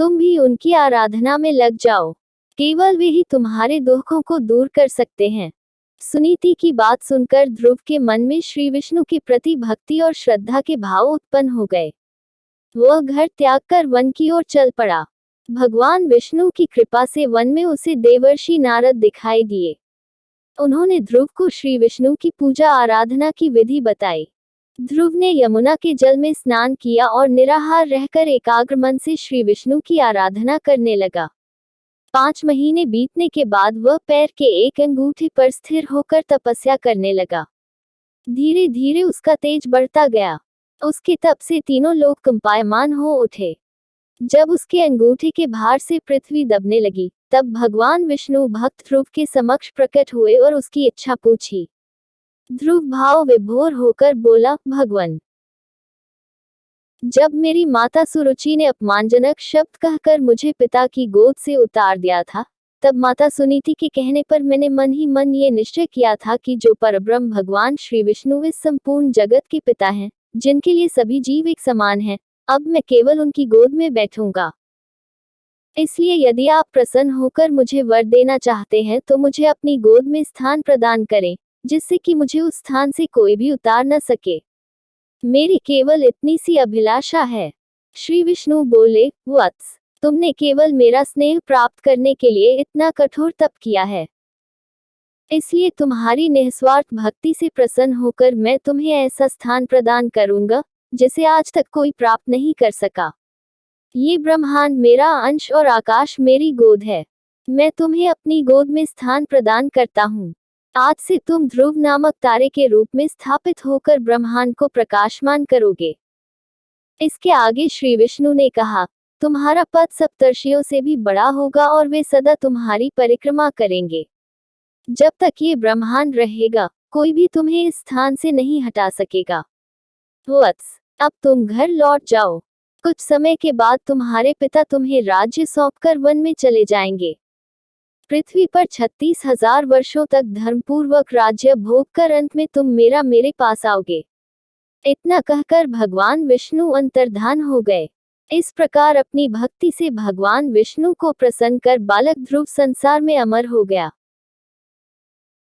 तुम भी उनकी आराधना में लग जाओ। केवल वे ही तुम्हारे दुखों को दूर कर सकते हैं। सुनीति की बात सुनकर ध्रुव के मन में श्री विष्णु के प्रति भक्ति और श्रद्धा के भाव उत्पन्न हो गए। वह घर त्याग कर वन की ओर चल पड़ा। भगवान विष्णु की कृपा से वन में उसे देवर्षि नारद दिखाई दिए। उन्होंने ध्रुव को श्री विष्णु की पूजा आराधना की विधि बताई। ध्रुव ने यमुना के जल में स्नान किया और निराहार रहकर एकाग्र मन से श्री विष्णु की आराधना करने लगा। 5 महीने बीतने के बाद वह पैर के एक अंगूठे पर स्थिर होकर तपस्या करने लगा। धीरे धीरे उसका तेज बढ़ता गया। उसके तप से तीनों लोग कंपायमान हो उठे। जब उसके अंगूठे के भार से पृथ्वी दबने लगी, तब भगवान विष्णु भक्त ध्रुव के समक्ष प्रकट हुए और उसकी इच्छा पूछी। ध्रुव भाव विभोर होकर बोला, भगवान, जब मेरी माता सुरुचि ने अपमानजनक शब्द कहकर मुझे पिता की गोद से उतार दिया था, तब माता सुनीति के कहने पर मैंने मन ही मन ये निश्चय किया था कि जो परब्रह्म भगवान श्री विष्णु इस संपूर्ण जगत के पिता हैं, जिनके लिए सभी जीव एक समान हैं, अब मैं केवल उनकी गोद में बैठूंगा। इसलिए यदि आप प्रसन्न होकर मुझे वर देना चाहते हैं तो मुझे अपनी गोद में स्थान प्रदान करें, जिससे कि मुझे उस स्थान से कोई भी उतार न सके। मेरी केवल इतनी सी अभिलाषा है। श्री विष्णु बोले, वत्स, तुमने केवल मेरा स्नेह प्राप्त करने के लिए इतना कठोर तप किया है, इसलिए तुम्हारी निस्वार्थ भक्ति से प्रसन्न होकर मैं तुम्हें ऐसा स्थान प्रदान करूंगा जिसे आज तक कोई प्राप्त नहीं कर सका। ये ब्रह्मांड मेरा अंश और आकाश मेरी गोद है। मैं तुम्हें अपनी गोद में स्थान प्रदान करता हूँ। आज से तुम ध्रुव नामक तारे के रूप में स्थापित होकर ब्रह्मांड को प्रकाशमान करोगे। इसके आगे श्री विष्णु ने कहा, तुम्हारा पद सप्तर्षियों से भी बड़ा होगा और वे सदा तुम्हारी परिक्रमा करेंगे। जब तक ये ब्रह्मांड रहेगा, कोई भी तुम्हें इस स्थान से नहीं हटा सकेगा। वत्स, अब तुम घर लौट जाओ। कुछ समय के बाद तुम्हारे पिता तुम्हें राज्य सौंपकर वन में चले जाएंगे। पृथ्वी पर 36,000 वर्षों तक धर्मपूर्वक राज्य भोग कर अंत में तुम मेरे पास आओगे। इतना कहकर भगवान विष्णु अंतर्धान हो गए। इस प्रकार अपनी भक्ति से भगवान विष्णु को प्रसन्न कर बालक ध्रुव संसार में अमर हो गया।